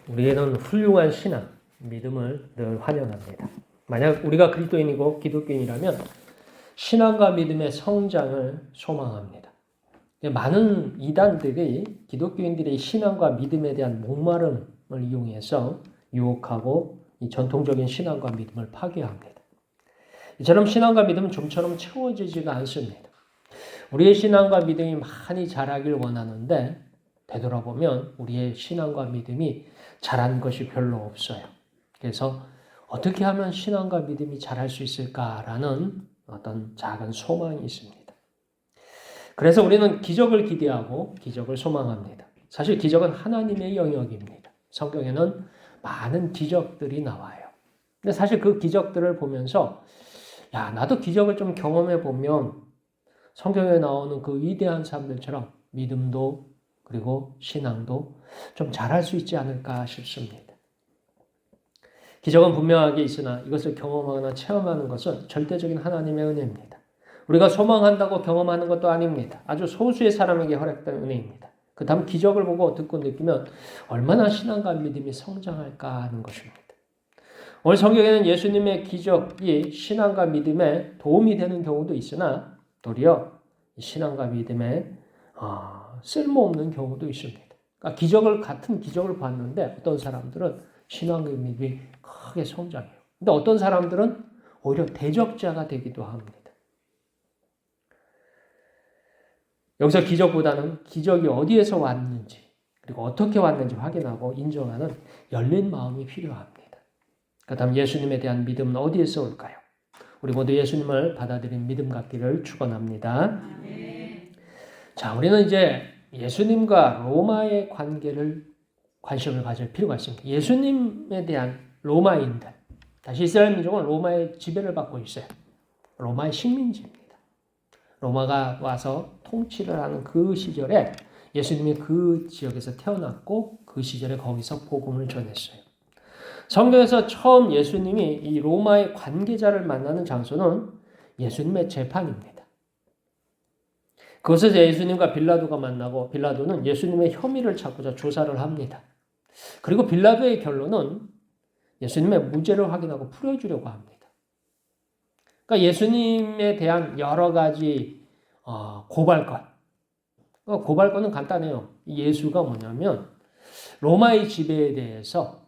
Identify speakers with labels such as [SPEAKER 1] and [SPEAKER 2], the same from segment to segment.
[SPEAKER 1] 우리에는 훌륭한 신앙, 믿음을 늘 환영합니다. 만약 우리가 그리스도인이고 기독교인이라면 신앙과 믿음의 성장을 소망합니다. 많은 이단들이 기독교인들의 신앙과 믿음에 대한 목마름을 이용해서 유혹하고 이 전통적인 신앙과 믿음을 파괴합니다. 이처럼 신앙과 믿음은 좀처럼 채워지지가 않습니다. 우리의 신앙과 믿음이 많이 자라길 원하는데 되돌아보면 우리의 신앙과 믿음이 자란 것이 별로 없어요. 그래서 어떻게 하면 신앙과 믿음이 자랄 수 있을까라는 어떤 작은 소망이 있습니다. 그래서 우리는 기적을 기대하고 기적을 소망합니다. 사실 기적은 하나님의 영역입니다. 성경에는 많은 기적들이 나와요. 근데 사실 그 기적들을 보면서 나도 기적을 좀 경험해 보면 성경에 나오는 그 위대한 사람들처럼 믿음도 그리고 신앙도 좀 잘할 수 있지 않을까 싶습니다. 기적은 분명하게 있으나 이것을 경험하거나 체험하는 것은 절대적인 하나님의 은혜입니다. 우리가 소망한다고 경험하는 것도 아닙니다. 아주 소수의 사람에게 허락된 은혜입니다. 그 다음 기적을 보고 듣고 느끼면 얼마나 신앙과 믿음이 성장할까 하는 것입니다. 오늘 성경에는 예수님의 기적이 신앙과 믿음에 도움이 되는 경우도 있으나 도리어 신앙과 믿음에 쓸모없는 경우도 있습니다. 그러니까 같은 기적을 봤는데 어떤 사람들은 신앙과 믿음이 크게 성장해요. 근데 어떤 사람들은 오히려 대적자가 되기도 합니다. 여기서 기적보다는 기적이 어디에서 왔는지 그리고 어떻게 왔는지 확인하고 인정하는 열린 마음이 필요합니다. 그 다음 예수님에 대한 믿음은 어디에서 올까요? 우리 모두 예수님을 받아들인 믿음 갖기를 축원합니다. 자, 우리는 이제 예수님과 로마의 관심을 가질 필요가 있습니다. 예수님에 대한 로마인들, 다시 이스라엘 민족은 로마의 지배를 받고 있어요. 로마의 식민지입니다. 로마가 와서 통치를 하는 그 시절에 예수님이 그 지역에서 태어났고 그 시절에 거기서 복음을 전했어요. 성경에서 처음 예수님이 이 로마의 관계자를 만나는 장소는 예수님의 재판입니다. 그것에서 예수님과 빌라도가 만나고 빌라도는 예수님의 혐의를 찾고자 조사를 합니다. 그리고 빌라도의 결론은 예수님의 무죄를 확인하고 풀어주려고 합니다. 그러니까 예수님에 대한 여러 가지 고발건. 고발건은 간단해요. 예수가 뭐냐면 로마의 지배에 대해서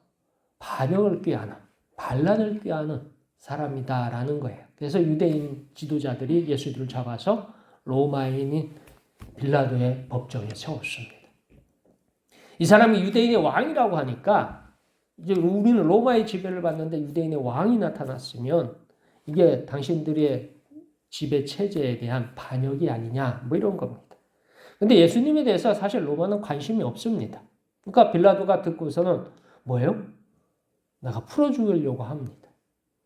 [SPEAKER 1] 반역을 꾀하는, 반란을 꾀하는 사람이다라는 거예요. 그래서 유대인 지도자들이 예수를 잡아서 로마인인 빌라도의 법정에 세웠습니다. 이 사람이 유대인의 왕이라고 하니까 이제 우리는 로마의 지배를 받는데 유대인의 왕이 나타났으면 이게 당신들의 지배 체제에 대한 반역이 아니냐 뭐 이런 겁니다. 근데 예수님에 대해서 사실 로마는 관심이 없습니다. 그러니까 빌라도가 듣고서는 뭐예요? 내가 풀어주려고 합니다.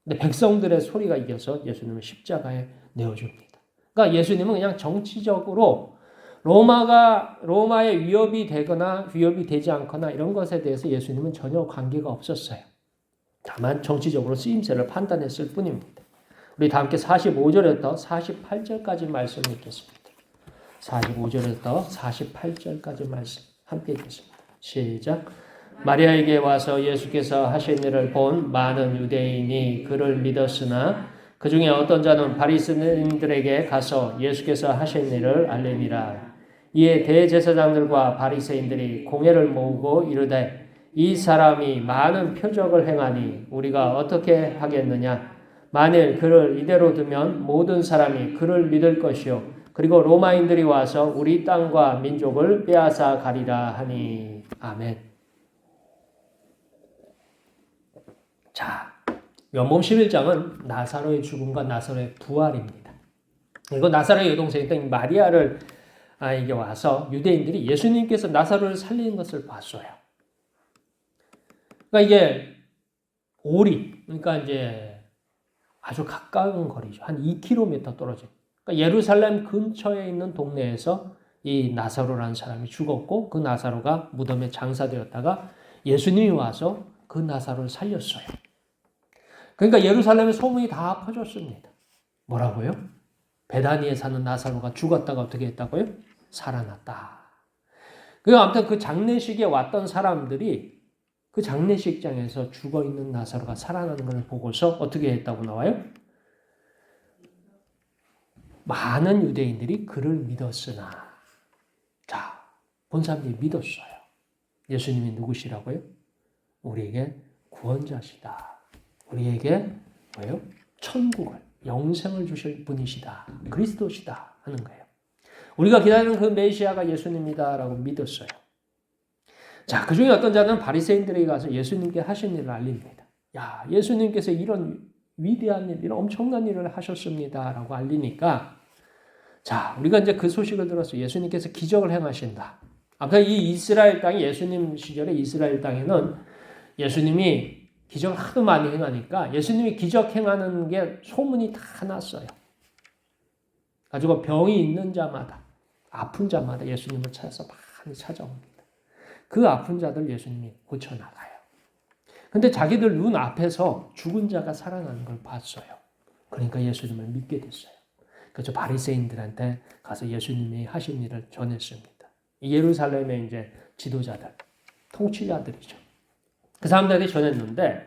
[SPEAKER 1] 근데 백성들의 소리가 이겨서 예수님을 십자가에 내어줍니다. 그러니까 예수님은 그냥 정치적으로 로마의 위협이 되거나 위협이 되지 않거나 이런 것에 대해서 예수님은 전혀 관계가 없었어요. 다만 정치적으로 쓰임새를 판단했을 뿐입니다. 우리 다 함께 45절부터 48절까지 말씀 읽겠습니다. 45절부터 48절까지 말씀 함께 읽겠습니다. 시작. 마리아에게 와서 예수께서 하신 일을 본 많은 유대인이 그를 믿었으나 그 중에 어떤 자는 바리새인들에게 가서 예수께서 하신 일을 알리니라. 이에 대제사장들과 바리새인들이 공회를 모으고 이르되 이 사람이 많은 표적을 행하니 우리가 어떻게 하겠느냐. 만일 그를 이대로 두면 모든 사람이 그를 믿을 것이요 그리고 로마인들이 와서 우리 땅과 민족을 빼앗아 가리라 하니. 아멘. 자, 요한복음 11장은 나사로의 죽음과 나사로의 부활입니다. 이거 나사로의 여동생이었던 마리아를 이게 와서 유대인들이 예수님께서 나사로를 살리는 것을 봤어요. 그러니까 이게 그러니까 이제 아주 가까운 거리죠. 한 2km 떨어져. 그러니까 예루살렘 근처에 있는 동네에서 이 나사로라는 사람이 죽었고 그 나사로가 무덤에 장사되었다가 예수님이 와서 그 나사로를 살렸어요. 그러니까 예루살렘에 소문이 다 퍼졌습니다. 뭐라고요? 베다니에 사는 나사로가 죽었다가 어떻게 했다고요? 살아났다. 아무튼 그 장례식에 왔던 사람들이 그 장례식장에서 죽어있는 나사로가 살아나는 것을 보고서 어떻게 했다고 나와요? 많은 유대인들이 그를 믿었으나, 자, 본 사람들이 믿었어요. 예수님이 누구시라고요? 우리에게 구원자시다. 우리에게 뭐예요? 천국을, 영생을 주실 분이시다. 그리스도시다 하는 거예요. 우리가 기다리는 그 메시아가 예수님이다라고 믿었어요. 자, 그 중에 어떤 자는 바리새인들에게 가서 예수님께 하신 일을 알립니다. 야, 예수님께서 이런 위대한 일, 이런 엄청난 일을 하셨습니다라고 알리니까, 자, 우리가 이제 그 소식을 들어서 예수님께서 기적을 행하신다. 아까 이 이스라엘 땅이, 예수님 시절에 이스라엘 땅에는 예수님이 기적을 하도 많이 행하니까 예수님이 기적 행하는 게 소문이 다 났어요. 가지고 병이 있는 자마다, 아픈 자마다 예수님을 찾아서 많이 찾아옵니다. 그 아픈 자들 예수님이 고쳐나가요. 근데 자기들 눈 앞에서 죽은 자가 살아나는 걸 봤어요. 그러니까 예수님을 믿게 됐어요. 그래서 바리새인들한테 가서 예수님이 하신 일을 전했습니다. 예루살렘의 이제 지도자들, 통치자들이죠. 그 사람들한테 전했는데,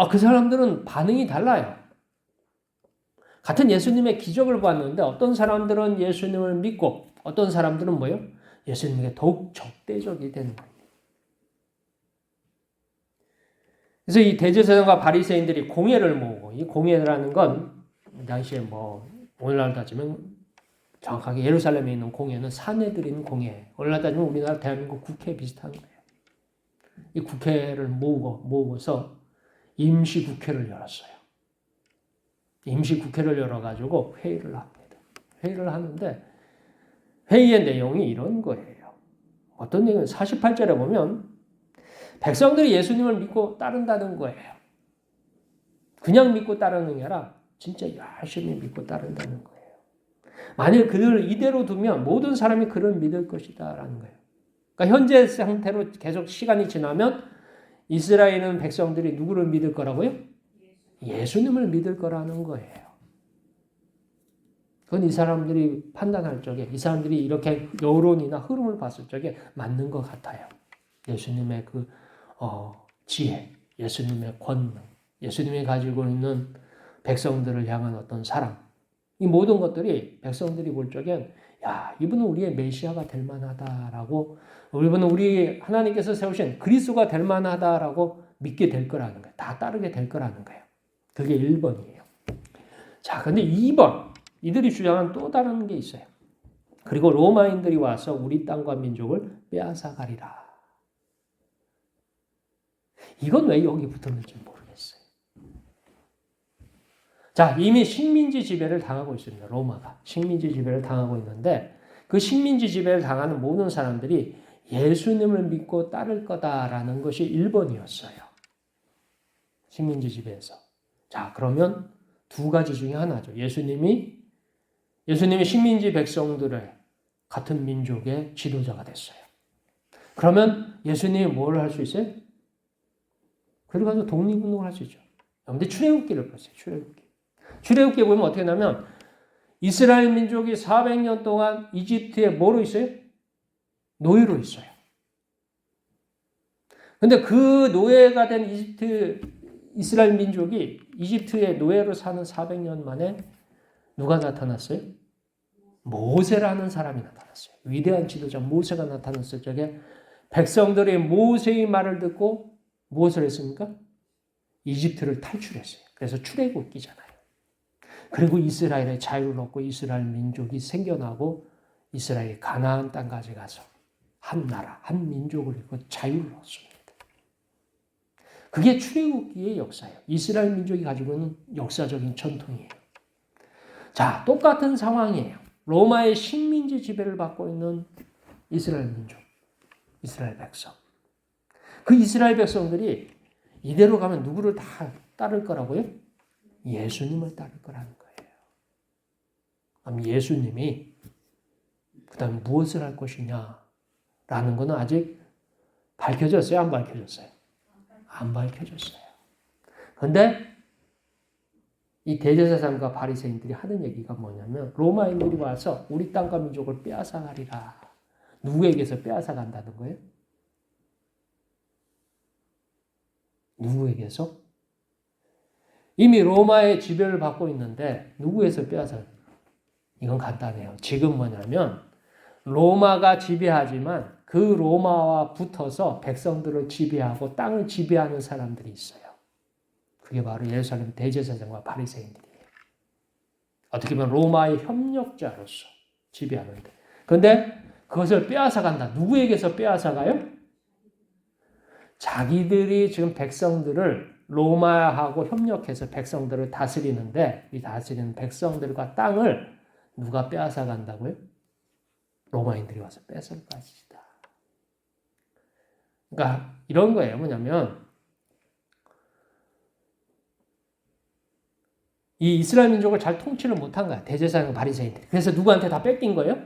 [SPEAKER 1] 그 사람들은 반응이 달라요. 같은 예수님의 기적을 봤는데 어떤 사람들은 예수님을 믿고 어떤 사람들은 뭐예요? 예수님에게 더욱 적대적이 되는 거예요. 그래서 이 대제사장과 바리새인들이 공회를 모으고, 이 공회라는 건 당시에 뭐 오늘날 따지면 정확하게 예루살렘에 있는 공회는 사내들인 공회, 오늘날 따지면 우리나라 대한민국 국회 비슷한 거예요. 이 국회를 모으고서 임시국회를 열었어요. 임시국회를 열어가지고 회의를 합니다. 회의를 하는데 회의의 내용이 이런 거예요. 어떤 내용은 48절에 보면 백성들이 예수님을 믿고 따른다는 거예요. 그냥 믿고 따르는 게 아니라 진짜 열심히 믿고 따른다는 거예요. 만일 그들을 이대로 두면 모든 사람이 그를 믿을 것이다라는 거예요. 그러니까 현재 상태로 계속 시간이 지나면 이스라엘은 백성들이 누구를 믿을 거라고요? 예수님을 믿을 거라는 거예요. 그건 이 사람들이 판단할 적에, 이 사람들이 이렇게 여론이나 흐름을 봤을 적에 맞는 것 같아요. 예수님의 그 지혜, 예수님의 권능, 예수님이 가지고 있는 백성들을 향한 어떤 사랑, 이 모든 것들이 백성들이 볼 적엔 야, 이분은 우리의 메시아가 될 만하다라고, 이분은 우리 하나님께서 세우신 그리스도가 될 만하다라고 믿게 될 거라는 거예요. 다 따르게 될 거라는 거예요. 그게 1번이에요. 자, 근데 2번, 이들이 주장한 또 다른 게 있어요. 그리고 로마인들이 와서 우리 땅과 민족을 빼앗아가리라. 이건 왜 여기 붙었는지 모르겠어요. 자, 이미 식민지 지배를 당하고 있습니다. 로마가 식민지 지배를 당하고 있는데 그 식민지 지배를 당하는 모든 사람들이 예수님을 믿고 따를 거다라는 것이 1번이었어요. 식민지 지배에서. 자, 그러면 두 가지 중에 하나죠. 예수님이 식민지 백성들의 같은 민족의 지도자가 됐어요. 그러면 예수님이 뭘 할 수 있어요? 그래가지고 독립운동을 할 수 있죠. 근데 출애굽기를 보세요. 출애굽기에 보면 어떻게 하냐면 이스라엘 민족이 400년 동안 이집트에 뭐로 있어요? 노예로 있어요. 근데 그 노예가 된 이스라엘 민족이 이집트의 노예로 사는 400년 만에 누가 나타났어요? 모세라는 사람이 나타났어요. 위대한 지도자 모세가 나타났을 적에 백성들이 모세의 말을 듣고 무엇을 했습니까? 이집트를 탈출했어요. 그래서 출애굽기잖아요. 그리고 이스라엘의 자유를 얻고 이스라엘 민족이 생겨나고 이스라엘이 가나안 땅까지 가서 한 나라, 한 민족을 이루고 자유를 얻습니다. 그게 출애굽기의 역사예요. 이스라엘 민족이 가지고 있는 역사적인 전통이에요. 자, 똑같은 상황이에요. 로마의 식민지 지배를 받고 있는 이스라엘 민족, 이스라엘 백성. 그 이스라엘 백성들이 이대로 가면 누구를 다 따를 거라고요? 예수님을 따를 거라는 거예요. 그럼 예수님이 그 다음에 무엇을 할 것이냐라는 것은 아직 밝혀졌어요? 안 밝혀졌어요? 안 밝혀졌어요. 그런데 이 대제사장과 바리새인들이 하는 얘기가 뭐냐면 로마인들이 와서 우리 땅과 민족을 빼앗아가리라. 누구에게서 빼앗아간다는 거예요? 누구에게서? 이미 로마의 지배를 받고 있는데 누구에서 빼앗아요? 이건 간단해요. 지금 뭐냐면 로마가 지배하지만 그 로마와 붙어서 백성들을 지배하고 땅을 지배하는 사람들이 있어요. 그게 바로 예루살렘 대제사장과 바리새인들이에요. 어떻게 보면 로마의 협력자로서 지배하는데. 그런데 그것을 빼앗아간다. 누구에게서 빼앗아가요? 자기들이 지금 백성들을 로마하고 협력해서 백성들을 다스리는데 이 다스리는 백성들과 땅을 누가 빼앗아간다고요? 로마인들이 와서 뺏어가시다. 그러니까 이런 거예요. 뭐냐면 이 이스라엘 민족을 잘 통치를 못한 거야. 대제사장 바리새인들이. 그래서 누구한테 다 뺏긴 거예요?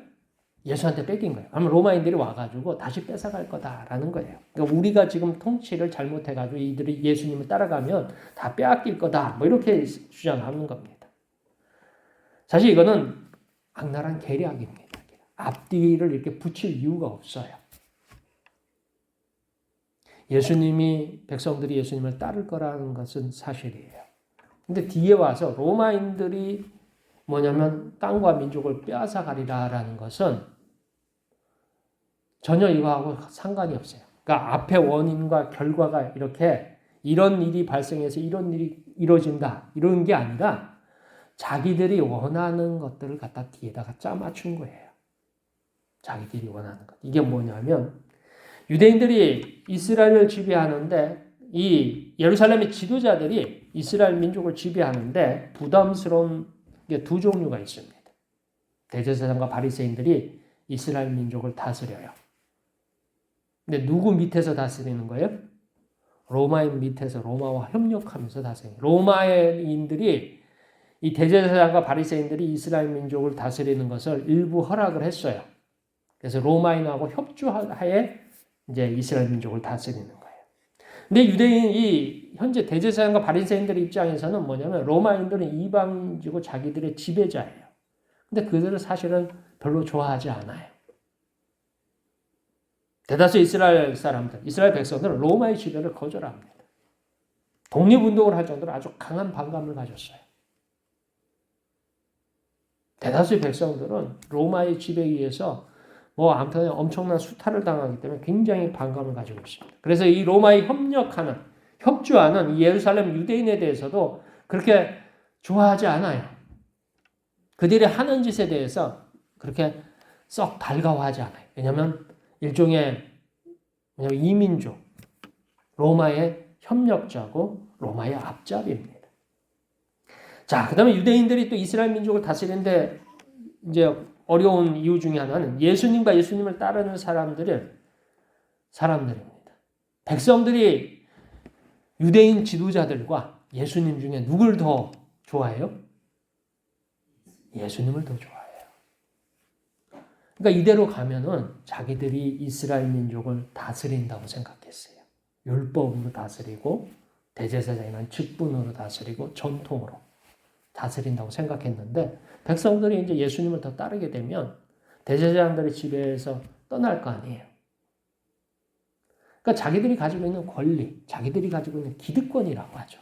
[SPEAKER 1] 예수한테 뺏긴 거예요. 그러면 로마인들이 와가지고 다시 뺏어갈 거다라는 거예요. 그러니까 우리가 지금 통치를 잘못해가지고 이들이 예수님을 따라가면 다 빼앗길 거다. 뭐 이렇게 주장하는 겁니다. 사실 이거는 악랄한 계략입니다. 앞뒤를 이렇게 붙일 이유가 없어요. 예수님이 백성들이 예수님을 따를 거라는 것은 사실이에요. 근데 뒤에 와서 로마인들이 뭐냐면 땅과 민족을 빼앗아가리라라는 것은 전혀 이거하고 상관이 없어요. 그러니까 앞에 원인과 결과가 이렇게 이런 일이 발생해서 이런 일이 이루어진다. 이런 게 아니라 자기들이 원하는 것들을 갖다 뒤에다가 짜맞춘 거예요. 자기들이 원하는 것. 이게 뭐냐면 유대인들이 이스라엘을 지배하는데 이 예루살렘의 지도자들이 이스라엘 민족을 지배하는데 부담스러운 게 두 종류가 있습니다. 대제사장과 바리새인들이 이스라엘 민족을 다스려요. 근데 누구 밑에서 다스리는 거예요? 로마인 밑에서 로마와 협력하면서 다스려요. 로마인들이 이 대제사장과 바리새인들이 이스라엘 민족을 다스리는 것을 일부 허락을 했어요. 그래서 로마인하고 협조하에 이제 이스라엘 민족을 다스리는 거예요. 근데 유대인 이 현재 대제사장과 바리새인들의 입장에서는 뭐냐면 로마인들은 이방인이고 자기들의 지배자예요. 근데 그들은 사실은 별로 좋아하지 않아요. 대다수 이스라엘 사람들, 이스라엘 백성들은 로마의 지배를 거절합니다. 독립운동을 할 정도로 아주 강한 반감을 가졌어요. 대다수의 백성들은 로마의 지배에 의해서 아무튼 엄청난 수탈을 당하기 때문에 굉장히 반감을 가지고 있습니다. 그래서 이 로마에 협조하는 이 예루살렘 유대인에 대해서도 그렇게 좋아하지 않아요. 그들이 하는 짓에 대해서 그렇게 썩 달가워하지 않아요. 왜냐하면 일종의 이민족, 로마의 협력자고 로마의 앞잡이입니다. 자, 그 다음에 유대인들이 또 이스라엘 민족을 다스리는데 이제 어려운 이유 중에 하나는 예수님과 예수님을 따르는 사람들입니다. 백성들이 유대인 지도자들과 예수님 중에 누굴 더 좋아해요? 예수님을 더 좋아해요. 그러니까 이대로 가면은 자기들이 이스라엘 민족을 다스린다고 생각했어요. 율법으로 다스리고 대제사장이란 직분으로 다스리고 전통으로 다스린다고 생각했는데 백성들이 이제 예수님을 더 따르게 되면 대제사장들의 지배에서 떠날 거 아니에요. 그러니까 자기들이 가지고 있는 권리, 자기들이 가지고 있는 기득권이라고 하죠.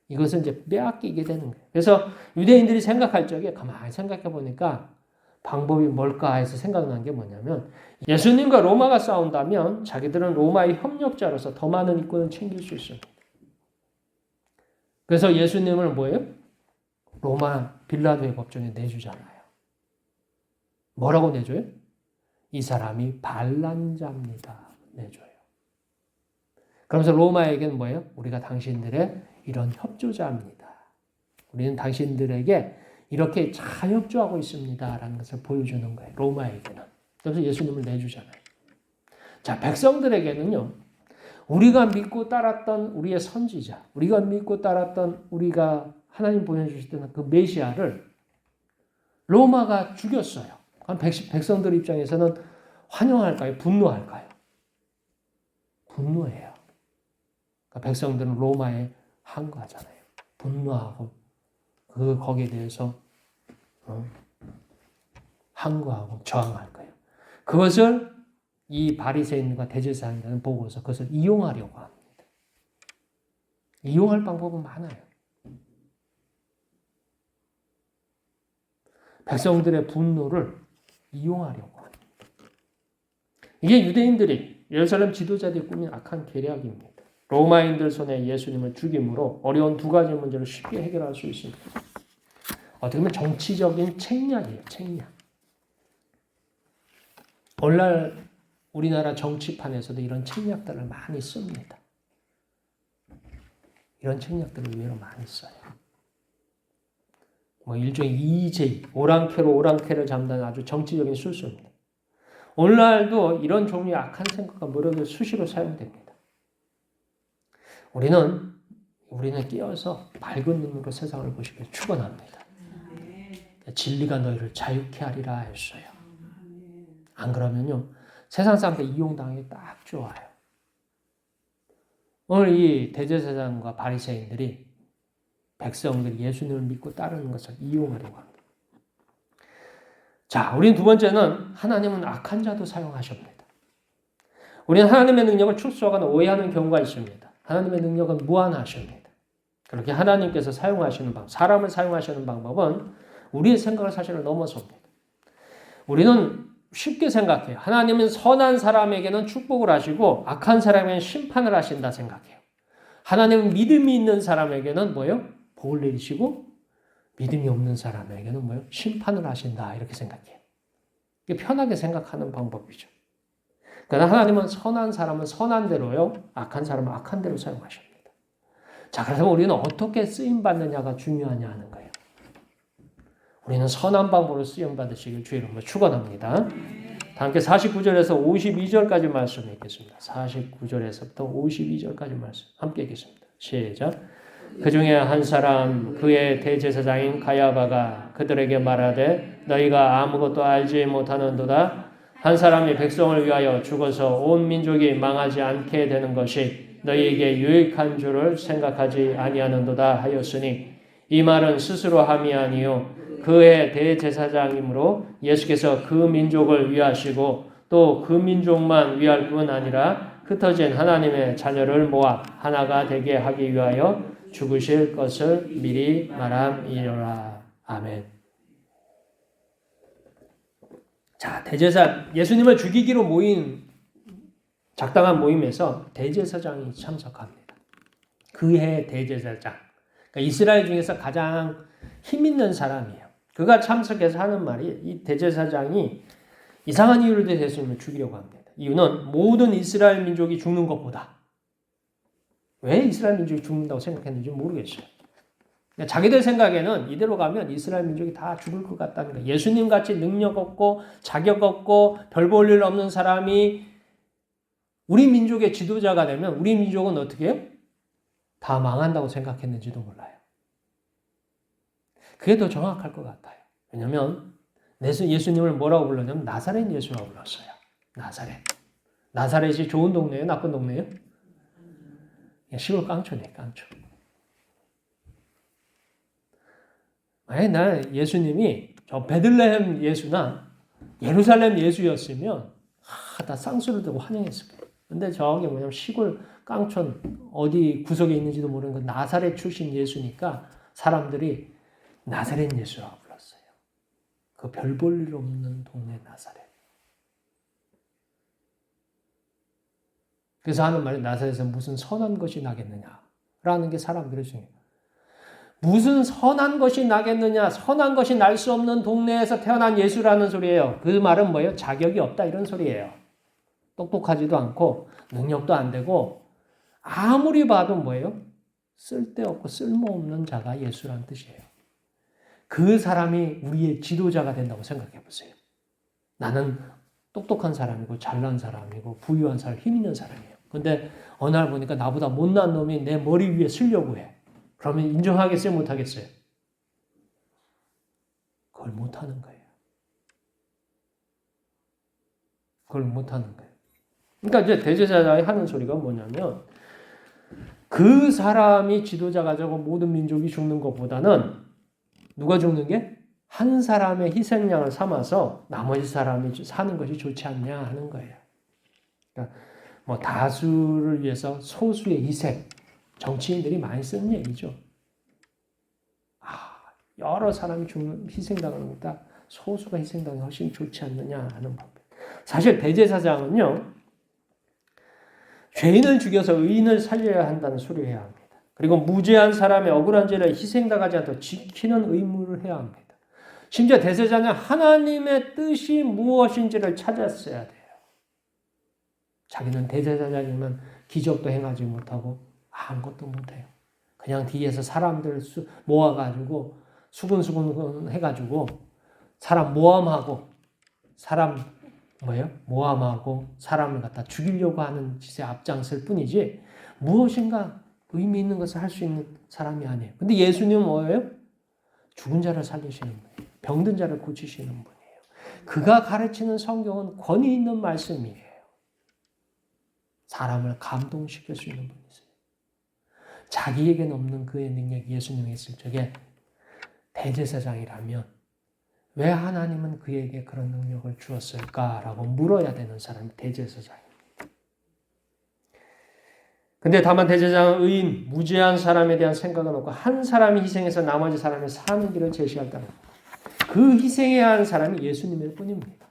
[SPEAKER 1] 이것을 이제 빼앗기게 되는 거예요. 그래서 유대인들이 생각할 적에 가만히 생각해 보니까 방법이 뭘까 해서 생각난 게 뭐냐면 예수님과 로마가 싸운다면 자기들은 로마의 협력자로서 더 많은 이권을 챙길 수 있습니다. 그래서 예수님을 뭐예요? 로마 빌라도의 법정에 내주잖아요. 뭐라고 내줘요? 이 사람이 반란자입니다. 내줘요. 그러면서 로마에게는 뭐예요? 우리가 당신들의 이런 협조자입니다. 우리는 당신들에게 이렇게 잘 협조하고 있습니다. 라는 것을 보여주는 거예요. 로마에게는. 그래서 예수님을 내주잖아요. 자, 백성들에게는요. 우리가 믿고 따랐던 우리의 선지자, 우리가 믿고 따랐던 우리가 하나님 보내주셨던 그 메시아를 로마가 죽였어요. 그럼 백성들 입장에서는 환영할까요? 분노할까요? 분노해요. 그러니까 백성들은 로마에 항거하잖아요. 분노하고 거기에 대해서 항거하고 저항할 거예요. 그것을 이 바리새인과 대제사장들은 보고서 그것을 이용하려고 합니다. 이용할 방법은 많아요. 백성들의 분노를 이용하려고 합니다. 이게 유대인들이 예루살렘 지도자들이 꾸민 악한 계략입니다. 로마인들 손에 예수님을 죽임으로 어려운 두 가지 문제를 쉽게 해결할 수 있습니다. 어떻게 보면 정치적인 책략이에요. 책략. 오늘날 우리나라 정치판에서도 이런 책략들을 많이 씁니다. 이런 책략들을 의외로 많이 써요. 일종의 EJ, 오랑캐를 잡는 아주 정치적인 술수입니다. 오늘날도 이런 종류의 악한 생각과 노력이 수시로 사용됩니다. 우리는 깨어서 밝은 눈으로 세상을 보시길 축원합니다. 진리가 너희를 자유케 하리라 했어요. 안 그러면요, 세상 사람들 이용당하기 딱 좋아요. 오늘 이 대제사장과 바리새인들이 백성들이 예수님을 믿고 따르는 것을 이용하려고 합니다. 자, 우린 두 번째는 하나님은 악한 자도 사용하십니다. 우리는 하나님의 능력을 축소하거나 오해하는 경우가 있습니다. 하나님의 능력은 무한하십니다. 그렇게 하나님께서 사용하시는 방법, 사람을 사용하시는 방법은 우리의 생각을 사실은 넘어섭니다. 우리는 쉽게 생각해요. 하나님은 선한 사람에게는 축복을 하시고 악한 사람에게는 심판을 하신다 생각해요. 하나님은 믿음이 있는 사람에게는 뭐예요? 복을 내리시고 믿음이 없는 사람에게는 뭐예요? 심판을 하신다 이렇게 생각해요. 이게 편하게 생각하는 방법이죠. 그러나 하나님은 선한 사람은 선한 대로요, 악한 사람은 악한 대로 사용하십니다. 자, 그래서 우리는 어떻게 쓰임받느냐가 중요하냐 하는 거예요. 우리는 선한 방법으로 쓰임받으시길 주의 이름으로 축원합니다. 함께 49절에서 52절까지 말씀 읽겠습니다. 49절에서부터 52절까지 말씀 함께 읽겠습니다. 시작. 그 중에 한 사람 그의 대제사장인 가야바가 그들에게 말하되 너희가 아무것도 알지 못하는도다. 한 사람이 백성을 위하여 죽어서 온 민족이 망하지 않게 되는 것이 너희에게 유익한 줄을 생각하지 아니하는도다 하였으니 이 말은 스스로 함이 아니요 그의 대제사장이므로 예수께서 그 민족을 위하시고 또 그 민족만 위할 뿐 아니라 흩어진 하나님의 자녀를 모아 하나가 되게 하기 위하여 죽으실 것을 미리 말함이로라. 아멘. 자, 예수님을 죽이기로 모인 작당한 모임에서 대제사장이 참석합니다. 그해 대제사장. 그러니까 이스라엘 중에서 가장 힘 있는 사람이에요. 그가 참석해서 하는 말이 이 대제사장이 이상한 이유를 대해 예수님을 죽이려고 합니다. 이유는 모든 이스라엘 민족이 죽는 것보다 왜 이스라엘 민족이 죽는다고 생각했는지 모르겠어요. 자기들 생각에는 이대로 가면 이스라엘 민족이 다 죽을 것 같다는 거예요. 예수님같이 능력 없고 자격 없고 별 볼 일 없는 사람이 우리 민족의 지도자가 되면 우리 민족은 어떻게 해요? 다 망한다고 생각했는지도 몰라요. 그게 더 정확할 것 같아요. 왜냐하면 예수님을 뭐라고 불렀냐면 나사렛 예수라고 불렀어요. 나사렛이 좋은 동네예요? 나쁜 동네예요? 시골 깡초네, 깡초. 만약에 예수님이 저 베들레헴 예수나 예루살렘 예수였으면 다 쌍수를 들고 환영했을 거예요. 근데 저게 뭐냐면 시골 깡촌 어디 구석에 있는지도 모르는 그 나사렛 출신 예수니까 사람들이 나사렛 예수라고 불렀어요. 그 별 볼 일 없는 동네 나사렛. 그래서 하는 말이 나사렛에서 무슨 선한 것이 나겠느냐라는 게 사람들의 중요해요. 무슨 선한 것이 나겠느냐, 선한 것이 날 수 없는 동네에서 태어난 예수라는 소리예요. 그 말은 뭐예요? 자격이 없다 이런 소리예요. 똑똑하지도 않고 능력도 안 되고 아무리 봐도 뭐예요? 쓸데없고 쓸모없는 자가 예수라는 뜻이에요. 그 사람이 우리의 지도자가 된다고 생각해 보세요. 나는 똑똑한 사람이고 잘난 사람이고 부유한 사람, 힘 있는 사람이에요. 근데 어느 날 보니까 나보다 못난 놈이 내 머리 위에 쓰려고 해. 그러면 인정하겠어요? 못하겠어요? 그걸 못하는 거예요. 그걸 못하는 거예요. 그러니까 이제 대제사장이 하는 소리가 뭐냐면 그 사람이 지도자가 되고 모든 민족이 죽는 것보다는 누가 죽는 게? 한 사람의 희생양을 삼아서 나머지 사람이 사는 것이 좋지 않냐 하는 거예요. 그러니까 뭐 다수를 위해서 소수의 희생, 정치인들이 많이 쓰는 얘기죠. 여러 사람이 희생당하는 것보다 소수가 희생당하는 게 훨씬 좋지 않느냐 하는 법. 사실 대제사장은요, 죄인을 죽여서 의인을 살려야 한다는 소리를 해야 합니다. 그리고 무죄한 사람의 억울한 죄를 희생당하지 않도록 지키는 의무를 해야 합니다. 심지어 대제사장은 하나님의 뜻이 무엇인지를 찾았어야 돼요. 자기는 대제사장이면 기적도 행하지 못하고 아무것도 못해요. 그냥 뒤에서 사람들 모아가지고 수근수근 해가지고 사람 모함하고 사람을 갖다 죽이려고 하는 짓에 앞장설 뿐이지 무엇인가 의미 있는 것을 할 수 있는 사람이 아니에요. 근데 예수님은 뭐예요? 죽은 자를 살리시는 분이에요. 병든 자를 고치시는 분이에요. 그가 가르치는 성경은 권위 있는 말씀이에요. 사람을 감동시킬 수 있는 분이세요. 자기에게는 없는 그의 능력이 예수님에 있을 적에 대제사장이라면 왜 하나님은 그에게 그런 능력을 주었을까라고 물어야 되는 사람이 대제사장입니다. 근데 다만 대제사장은 의인, 무죄한 사람에 대한 생각은 없고 한 사람이 희생해서 나머지 사람이 사는 길을 제시했다는 그 희생해야 하는 사람이 예수님일 뿐입니다.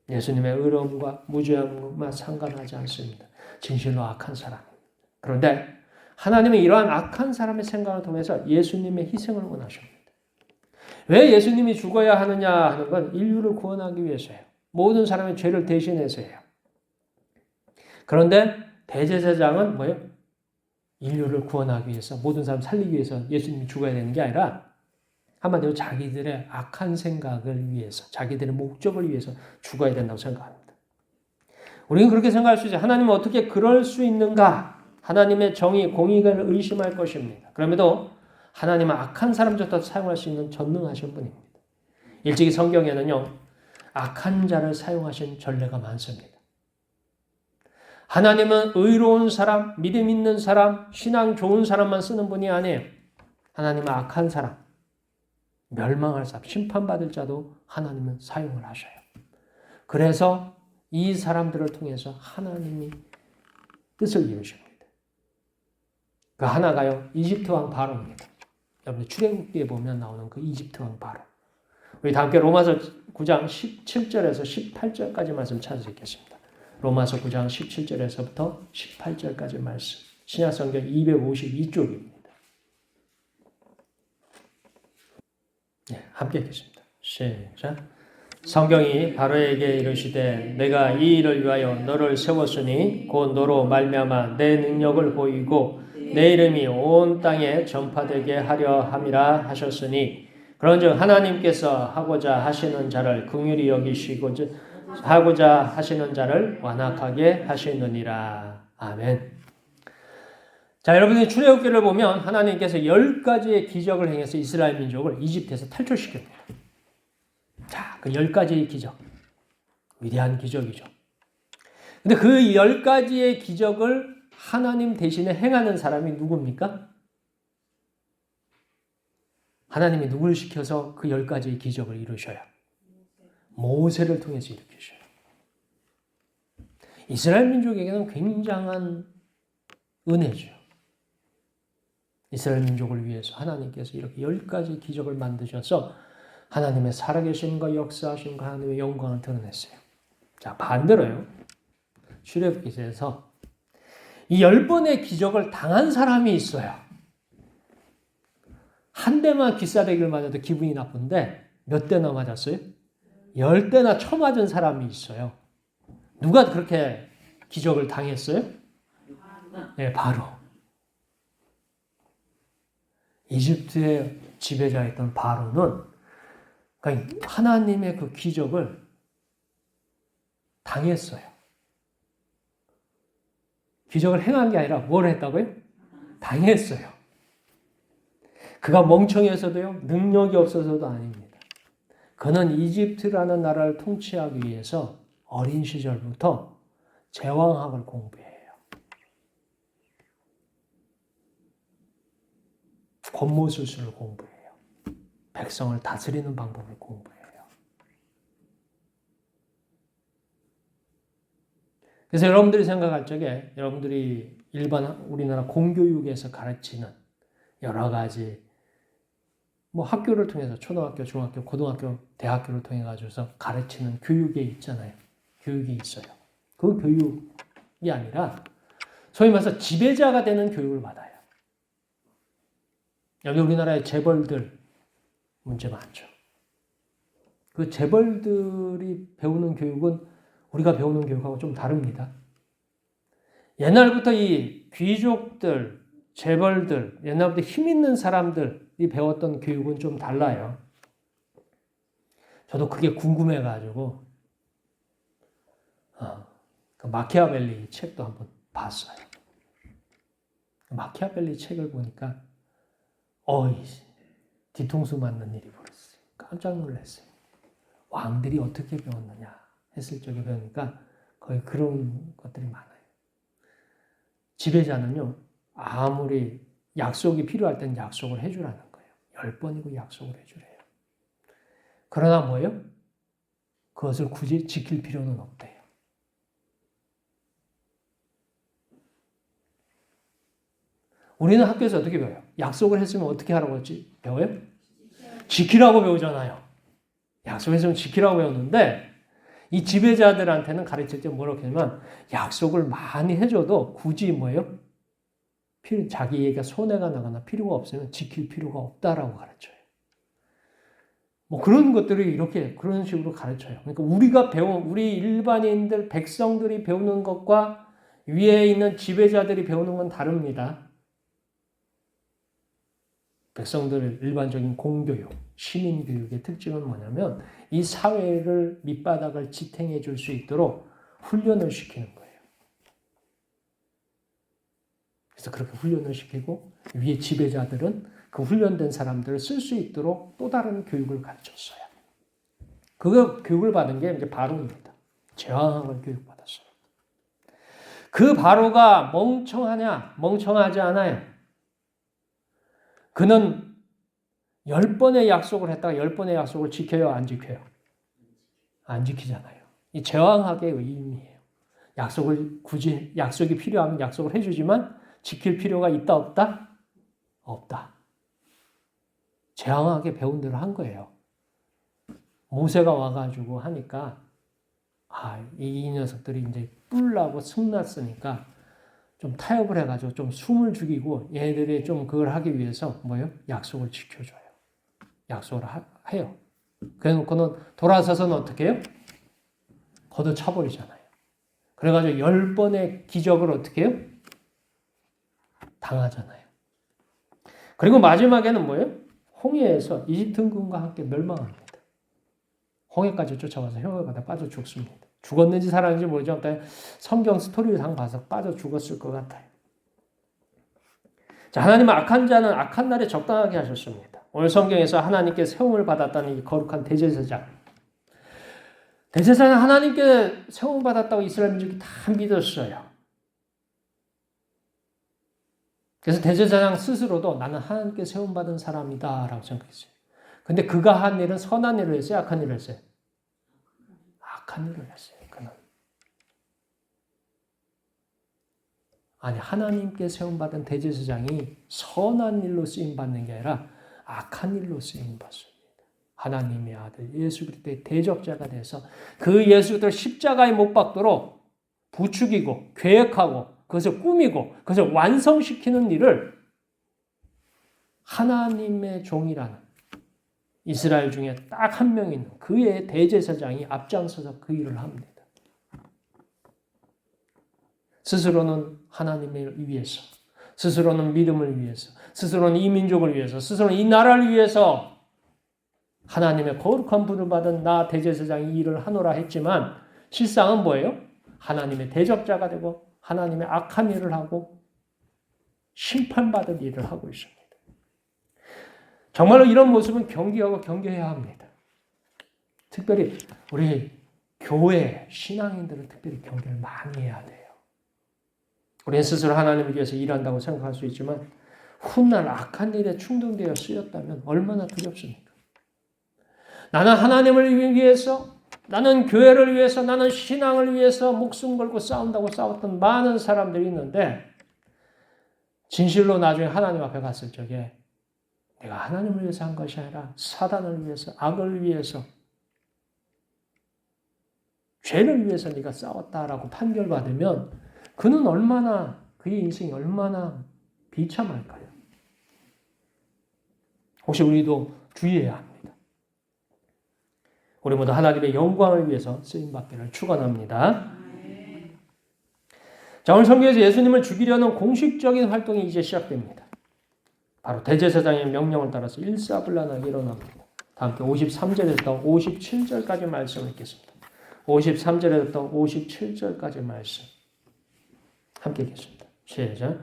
[SPEAKER 1] 예수님의 의로움과 무죄함과 상관하지 않습니다. 진실로 악한 사람입니다. 그런데 하나님은 이러한 악한 사람의 생각을 통해서 예수님의 희생을 원하십니다. 왜 예수님이 죽어야 하느냐 하는 건 인류를 구원하기 위해서예요. 모든 사람의 죄를 대신해서예요. 그런데 대제사장은 뭐예요? 인류를 구원하기 위해서, 모든 사람 살리기 위해서 예수님이 죽어야 되는 게 아니라 한마디로 자기들의 악한 생각을 위해서, 자기들의 목적을 위해서 죽어야 된다고 생각합니다. 우리는 그렇게 생각할 수 있어요. 하나님은 어떻게 그럴 수 있는가? 하나님의 정의, 공의를 의심할 것입니다. 그럼에도 하나님은 악한 사람조차 사용할 수 있는 전능하신 분입니다. 일찍이 성경에는요, 악한 자를 사용하신 전례가 많습니다. 하나님은 의로운 사람, 믿음 있는 사람, 신앙 좋은 사람만 쓰는 분이 아니에요. 하나님은 악한 사람, 멸망할 사람, 심판받을 자도 하나님은 사용을 하셔요. 그래서 이 사람들을 통해서 하나님이 뜻을 이루십니다. 그 하나가요, 이집트 왕 바로입니다. 여러분 출애굽기에 보면 나오는 그 이집트 왕 바로. 우리 다 함께 로마서 9장 17절에서 18절까지 말씀 찾으시겠습니다. 로마서 9장 17절에서부터 18절까지 말씀. 신약성경 252쪽입니다. 네, 함께 읽겠습니다. 시작. 성경이 바로에게 이르시되 내가 이 일을 위하여 너를 세웠으니 곧 너로 말미암아 내 능력을 보이고 내 이름이 온 땅에 전파되게 하려 함이라 하셨으니 그런즉 하나님께서 하고자 하시는 자를 긍휼히 여기시고 하고자 하시는 자를 완악하게 하시느니라. 아멘. 자, 여러분이 출애굽기를 보면 하나님께서 10가지의 기적을 행해서 이스라엘 민족을 이집트에서 탈출시켰네요. 자, 그 10가지의 기적. 위대한 기적이죠. 근데 그 10가지의 기적을 하나님 대신에 행하는 사람이 누굽니까? 하나님이 누굴 시켜서 그 10가지의 기적을 이루셔요? 모세를 통해서 일으키셔요. 이스라엘 민족에게는 굉장한 은혜죠. 이스라엘 민족을 위해서 하나님께서 이렇게 10가지 기적을 만드셔서 하나님의 살아계심과 역사하심과 하나님의 영광을 드러냈어요. 자, 반대로요. 출애굽기에서 이 10번의 기적을 당한 사람이 있어요. 한 대만 기싸대기를 맞아도 기분이 나쁜데 몇 대나 맞았어요? 10대나 쳐맞은 사람이 있어요. 누가 그렇게 기적을 당했어요? 네, 바로 이집트의 지배자였던 바로는 그러니까 하나님의 그 기적을 당했어요. 기적을 행한 게 아니라 뭘 했다고요? 당했어요. 그가 멍청해서도요, 능력이 없어서도 아닙니다. 그는 이집트라는 나라를 통치하기 위해서 어린 시절부터 제왕학을 공부해요. 권모술수를 공부해요. 백성을 다스리는 방법을 공부해요. 그래서 여러분들이 생각할 적에 여러분들이 일반 우리나라 공교육에서 가르치는 여러 가지 학교를 통해서 초등학교, 중학교, 고등학교, 대학교를 통해 가지고서 가르치는 교육에 있잖아요. 교육이 있어요. 그 교육이 아니라 소위 말해서 지배자가 되는 교육을 받아요. 여기 우리나라의 재벌들 문제 많죠. 그 재벌들이 배우는 교육은 우리가 배우는 교육하고 좀 다릅니다. 옛날부터 이 귀족들, 재벌들, 옛날부터 힘 있는 사람들이 배웠던 교육은 좀 달라요. 저도 그게 궁금해가지고 그 마키아벨리 책도 한번 봤어요. 마키아벨리 책을 보니까 뒤통수 맞는 일이 벌어졌어요. 깜짝 놀랐어요. 왕들이 어떻게 배웠느냐 했을 적에 배우니까 거의 그런 것들이 많아요. 지배자는요, 아무리 약속이 필요할 땐 약속을 해주라는 거예요. 10번이고 약속을 해주래요. 그러나 뭐예요? 그것을 굳이 지킬 필요는 없대요. 우리는 학교에서 어떻게 배워요? 약속을 했으면 어떻게 하라고 배워요? 지키라고 배우잖아요. 약속했으면 지키라고 배웠는데 이 지배자들한테는 가르칠 때 뭐라고 하냐면 약속을 많이 해줘도 굳이 뭐예요? 자기에게 손해가 나거나 필요가 없으면 지킬 필요가 없다라고 가르쳐요. 그런 것들이 이렇게 그런 식으로 가르쳐요. 그러니까 우리가 우리 일반인들, 백성들이 배우는 것과 위에 있는 지배자들이 배우는 건 다릅니다. 백성들의 일반적인 공교육, 시민교육의 특징은 뭐냐면 이 사회를 밑바닥을 지탱해 줄 수 있도록 훈련을 시키는 거예요. 그래서 그렇게 훈련을 시키고 위에 지배자들은 그 훈련된 사람들을 쓸 수 있도록 또 다른 교육을 가르쳤어요. 그 교육을 받은 게 이제 바로입니다. 제왕을 교육받았어요. 그 바로가 멍청하냐? 멍청하지 않아요. 그는 10번의 약속을 했다가 10번의 약속을 지켜요? 안 지켜요? 안 지키잖아요. 이 제왕학의 의미예요. 약속이 필요하면 약속을 해주지만 지킬 필요가 있다 없다? 없다. 제왕학에 배운 대로 한 거예요. 모세가 와가지고 하니까 이 녀석들이 이제 뿔나고 승났으니까 좀 타협을 해가지고 좀 숨을 죽이고 얘네들이 좀 그걸 하기 위해서 약속을 지켜줘요. 약속을 해요. 그래놓고는 돌아서서는 어떻게 해요? 걷어차버리잖아요. 그래가지고 10번의 기적을 어떻게 해요? 당하잖아요. 그리고 마지막에는 뭐예요? 홍해에서 이집트 군과 함께 멸망합니다. 홍해까지 쫓아가서 혈관에 빠져 죽습니다. 죽었는지 살았는지 모르지만 성경 스토리상 봐서 빠져 죽었을 것 같아요. 자, 하나님은 악한 자는 악한 날에 적당하게 하셨습니다. 오늘 성경에서 하나님께 세움을 받았다는 이 거룩한 대제사장. 대제사장 하나님께 세움을 받았다고 이스라엘 민족이 다 믿었어요. 그래서 대제사장 스스로도 나는 하나님께 세움받은 사람이다 라고 생각했어요. 근데 그가 한 일은 선한 일을 했어요? 악한 일을 했어요? 악한 일을 했어요. 그는. 아니, 하나님께 세움받은 대제사장이 선한 일로 쓰임받는 게 아니라 악한 일로 쓰임받습니다. 하나님의 아들 예수 그리스도의 대적자가 돼서 그 예수를 십자가에 못 박도록 부추기고 계획하고 그것을 꾸미고 그것을 완성시키는 일을 하나님의 종이라는 이스라엘 중에 딱 한 명 있는 그의 대제사장이 앞장서서 그 일을 합니다. 스스로는 하나님을 위해서, 스스로는 믿음을 위해서, 스스로는 이 민족을 위해서, 스스로는 이 나라를 위해서 하나님의 거룩한 분을 받은 나 대제사장이 이 일을 하노라 했지만 실상은 뭐예요? 하나님의 대적자가 되고 하나님의 악한 일을 하고 심판받을 일을 하고 있습니다. 정말로 이런 모습은 경계하고 경계해야 합니다. 특별히 우리 교회 신앙인들은 특별히 경계를 많이 해야 돼요. 우리는 스스로 하나님을 위해서 일한다고 생각할 수 있지만 훗날 악한 일에 충동되어 쓰였다면 얼마나 두렵습니까? 나는 하나님을 위해서, 나는 교회를 위해서, 나는 신앙을 위해서 목숨 걸고 싸운다고 싸웠던 많은 사람들이 있는데 진실로 나중에 하나님 앞에 갔을 적에 내가 하나님을 위해서 한 것이 아니라 사단을 위해서, 악을 위해서, 죄를 위해서 네가 싸웠다라고 판결받으면 그는 얼마나, 그의 인생이 얼마나 비참할까요? 혹시 우리도 주의해야 합니다. 우리 모두 하나님의 영광을 위해서 쓰임받기를 축원합니다. 자, 오늘 성경에서 예수님을 죽이려는 공식적인 활동이 이제 시작됩니다. 바로 대제사장의 명령을 따라서 일사불란하게 일어납니다. 다 함께 53절에서 57절까지 말씀을 읽겠습니다. 53절에서 57절까지 말씀 함께 읽겠습니다. 시작.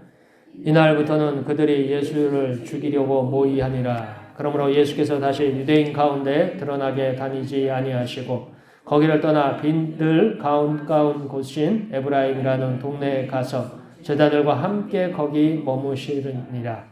[SPEAKER 1] 이날부터는 그들이 예수를 죽이려고 모의하니라. 그러므로 예수께서 다시 유대인 가운데 드러나게 다니지 아니하시고 거기를 떠나 빈들 가까운 곳인 에브라임이라는 동네에 가서 제자들과 함께 거기 머무시느니라.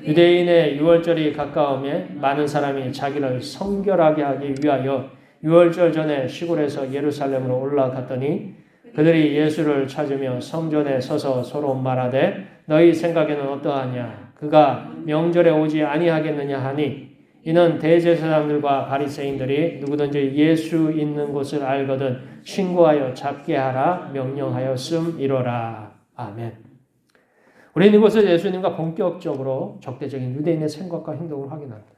[SPEAKER 1] 유대인의 유월절이 가까우며 많은 사람이 자기를 성결하게 하기 위하여 유월절 전에 시골에서 예루살렘으로 올라갔더니 그들이 예수를 찾으며 성전에 서서 서로 말하되 너희 생각에는 어떠하냐? 그가 명절에 오지 아니하겠느냐 하니 이는 대제사장들과 바리새인들이 누구든지 예수 있는 곳을 알거든 신고하여 잡게 하라 명령하였음이로라. 아멘. 우리는 이곳에서 예수님과 본격적으로 적대적인 유대인의 생각과 행동을 확인합니다.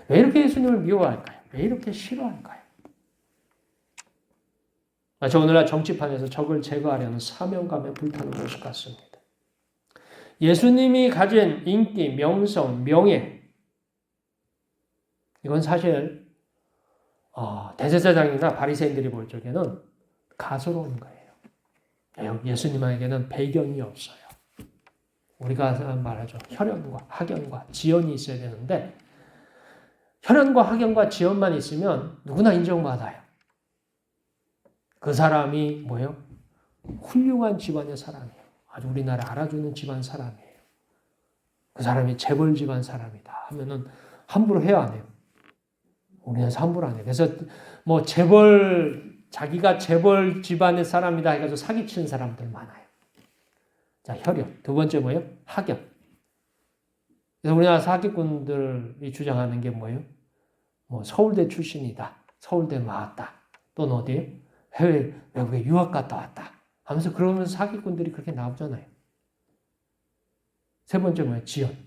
[SPEAKER 1] 왜 이렇게 예수님을 미워할까요? 왜 이렇게 싫어할까요? 저 오늘날 정치판에서 적을 제거하려는 사명감에 불타는 모습 같습니다. 예수님이 가진 인기, 명성, 명예 이건 사실 대제사장이나 바리새인들이 볼 적에는 가소로운 거예요. 예수님에게는 배경이 없어요. 우리가 말하죠. 혈연과 학연과 지연이 있어야 되는데 혈연과 학연과 지연만 있으면 누구나 인정받아요. 그 사람이 뭐예요? 훌륭한 집안의 사람이에요. 아주 우리나라 알아주는 집안 사람이에요. 그 사람이 재벌 집안 사람이다 하면은 함부로 해야 안 해요. 우리나라에서 함부로 안 해요. 그래서 뭐 자기가 재벌 집안의 사람이다 해가지고 사기치는 사람들 많아요. 자, 혈연. 두 번째 뭐예요? 학연. 그래서 우리나라 사기꾼들이 주장하는 게 뭐예요? 뭐 서울대 출신이다. 서울대 나왔다. 또는 어디에요? 해외, 외국에 유학 갔다 왔다. 하면서 그러면서 사기꾼들이 그렇게 나오잖아요. 세 번째 뭐예요? 지연.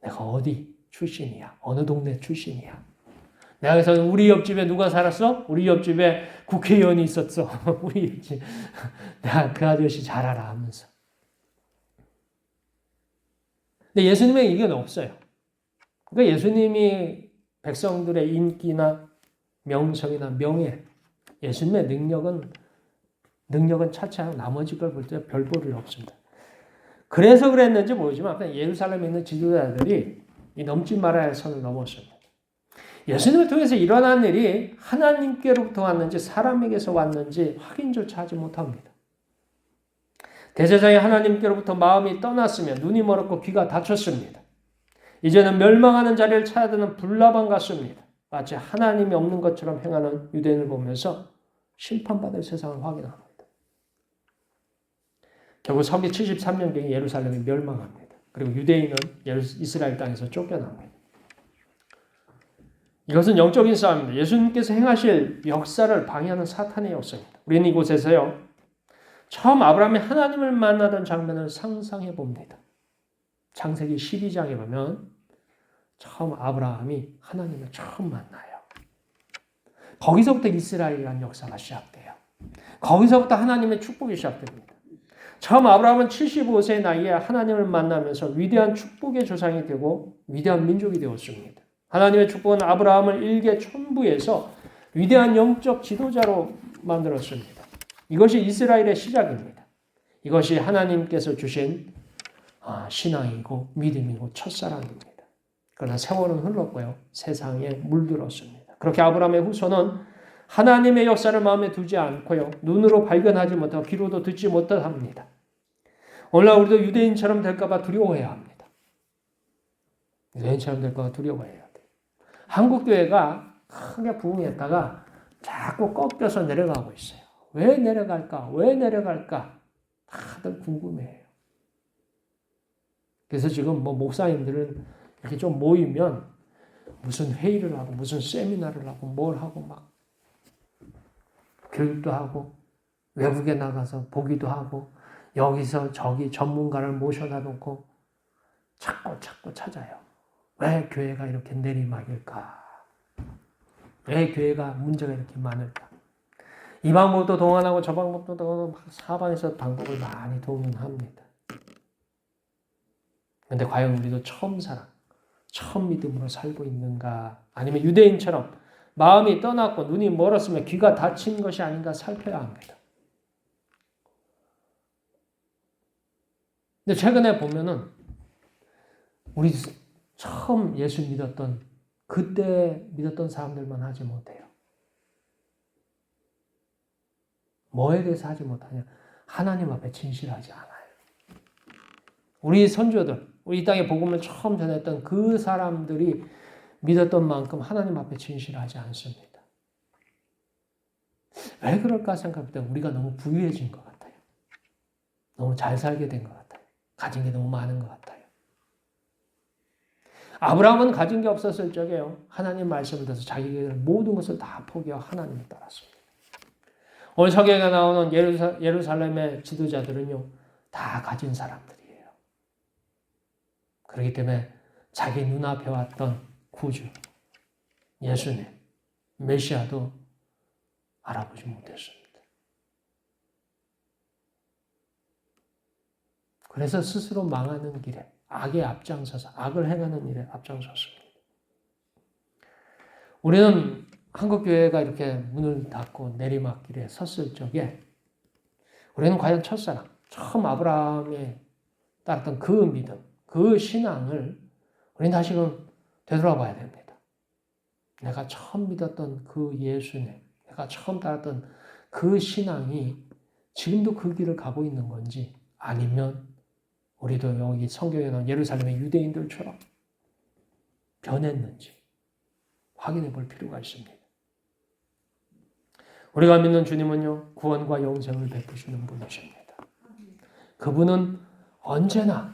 [SPEAKER 1] 내가 어디 출신이야? 어느 동네 출신이야? 내가 그래서 우리 옆집에 누가 살았어? 우리 옆집에 국회의원이 있었어. 우리 옆집. 내가 그 아저씨 잘 알아 하면서. 근데 예수님의 이견은 없어요. 그러니까 예수님이 백성들의 인기나 명성이나 명예, 예수님의 능력은 차차 나머지 걸 볼 때 별 볼일 없습니다. 그래서 그랬는지 모르지만 예루살렘에 있는 지도자들이 이 넘지 말아야 할 선을 넘었습니다. 예수님을 통해서 일어난 일이 하나님께로부터 왔는지 사람에게서 왔는지 확인조차 하지 못합니다. 대제사장이 하나님께로부터 마음이 떠났으며 눈이 멀었고 귀가 닫혔습니다. 이제는 멸망하는 자리를 찾아드는 불나방 같습니다. 마치 하나님이 없는 것처럼 행하는 유대인을 보면서 심판받을 세상을 확인합니다. 결국 서기 73년경에 예루살렘이 멸망합니다. 그리고 유대인은 이스라엘 땅에서 쫓겨납니다. 이것은 영적인 싸움입니다. 예수님께서 행하실 역사를 방해하는 사탄의 역사입니다. 우리는 이곳에서요. 처음 아브라함이 하나님을 만나던 장면을 상상해 봅니다. 창세기 12장에 보면 처음 아브라함이 하나님을 처음 만나요. 거기서부터 이스라엘이라는 역사가 시작돼요. 거기서부터 하나님의 축복이 시작됩니다. 처음 아브라함은 75세의 나이에 하나님을 만나면서 위대한 축복의 조상이 되고 위대한 민족이 되었습니다. 하나님의 축복은 아브라함을 일개 촌부에서 위대한 영적 지도자로 만들었습니다. 이것이 이스라엘의 시작입니다. 이것이 하나님께서 주신 신앙이고 믿음이고 첫사랑입니다. 그러나 세월은 흘렀고요. 세상에 물들었습니다. 그렇게 아브라함의 후손은 하나님의 역사를 마음에 두지 않고요. 눈으로 발견하지 못하고 귀로도 듣지 못합니다. 오늘날 우리도 유대인처럼 될까 봐 두려워해야 합니다. 유대인처럼 될까 봐 두려워해야 돼요. 한국교회가 크게 부흥했다가 자꾸 꺾여서 내려가고 있어요. 왜 내려갈까? 왜 내려갈까? 다들 궁금해해요. 그래서 지금 뭐 목사님들은 이렇게 좀 모이면 무슨 회의를 하고 무슨 세미나를 하고 뭘 하고 막 교육도 하고 외국에 나가서 보기도 하고 여기서 저기 전문가를 모셔다 놓고 찾고 찾아요. 왜 교회가 이렇게 내리막일까? 왜 교회가 문제가 이렇게 많을까? 이 방법도 동원하고 저 방법도 동원하고 사방에서 방법을 많이 동원합니다. 그런데 과연 우리도 처음 믿음으로 살고 있는가? 아니면 유대인처럼 마음이 떠났고 눈이 멀었으면 귀가 닫힌 것이 아닌가 살펴야 합니다. 근데 최근에 보면은 우리 처음 예수 믿었던 그때 믿었던 사람들만 하지 못해요. 뭐에 대해서 하지 못하냐? 하나님 앞에 진실하지 않아요. 우리 선조들, 우리 이 땅에 복음을 처음 전했던 그 사람들이 믿었던 만큼 하나님 앞에 진실하지 않습니다. 왜 그럴까 생각할 때 우리가 너무 부유해진 것 같아요. 너무 잘 살게 된 것 같아요. 가진 게 너무 많은 것 같아요. 아브라함은 가진 게 없었을 적에요. 하나님 말씀을 들어서 자기의 모든 것을 다 포기하고 하나님을 따랐습니다. 오늘 서경에 나오는 예루살렘의 지도자들은요. 다 가진 사람들이에요. 그렇기 때문에 자기 눈앞에 왔던 구주, 예수님, 메시아도 알아보지 못했습니다. 그래서 스스로 망하는 길에 악에 앞장서서 악을 행하는 일에 앞장섰습니다. 우리는 한국교회가 이렇게 문을 닫고 내리막길에 섰을 적에 우리는 과연 첫사랑, 처음 아브라함에 따랐던 그 믿음, 그 신앙을 우리는 다시금 되돌아봐야 됩니다. 내가 처음 믿었던 그 예수님, 내가 처음 따랐던 그 신앙이 지금도 그 길을 가고 있는 건지 아니면 우리도 여기 성경에 나온 예루살렘의 유대인들처럼 변했는지 확인해 볼 필요가 있습니다. 우리가 믿는 주님은요, 구원과 영생을 베푸시는 분이십니다. 그분은 언제나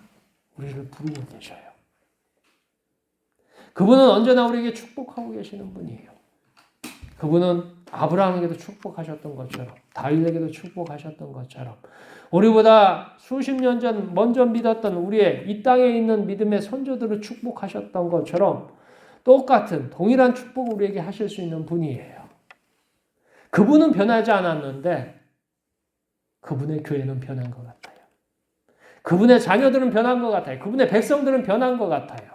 [SPEAKER 1] 우리를 부르고 계셔요. 그분은 언제나 우리에게 축복하고 계시는 분이에요. 그분은 아브라함에게도 축복하셨던 것처럼, 다윗에게도 축복하셨던 것처럼, 우리보다 수십 년 전 먼저 믿었던 우리의 이 땅에 있는 믿음의 선조들을 축복하셨던 것처럼 똑같은 동일한 축복을 우리에게 하실 수 있는 분이에요. 그분은 변하지 않았는데 그분의 교회는 변한 것 같아요. 그분의 자녀들은 변한 것 같아요. 그분의 백성들은 변한 것 같아요.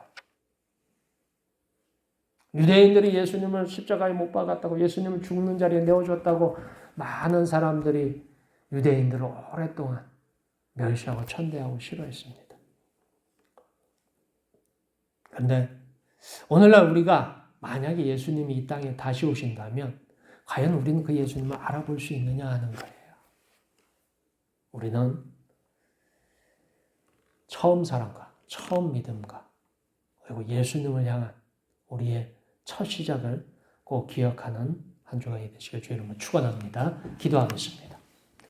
[SPEAKER 1] 유대인들이 예수님을 십자가에 못 박았다고, 예수님을 죽는 자리에 내어줬다고 많은 사람들이 유대인들을 오랫동안 멸시하고 천대하고 싫어했습니다. 그런데 오늘날 우리가 만약에 예수님이 이 땅에 다시 오신다면 과연 우리는 그 예수님을 알아볼 수 있느냐 하는 거예요. 우리는 처음 사랑과 처음 믿음과 그리고 예수님을 향한 우리의 첫 시작을 꼭 기억하는 한 주가 되시길 주의 이름으로 축원합니다. 기도하겠습니다.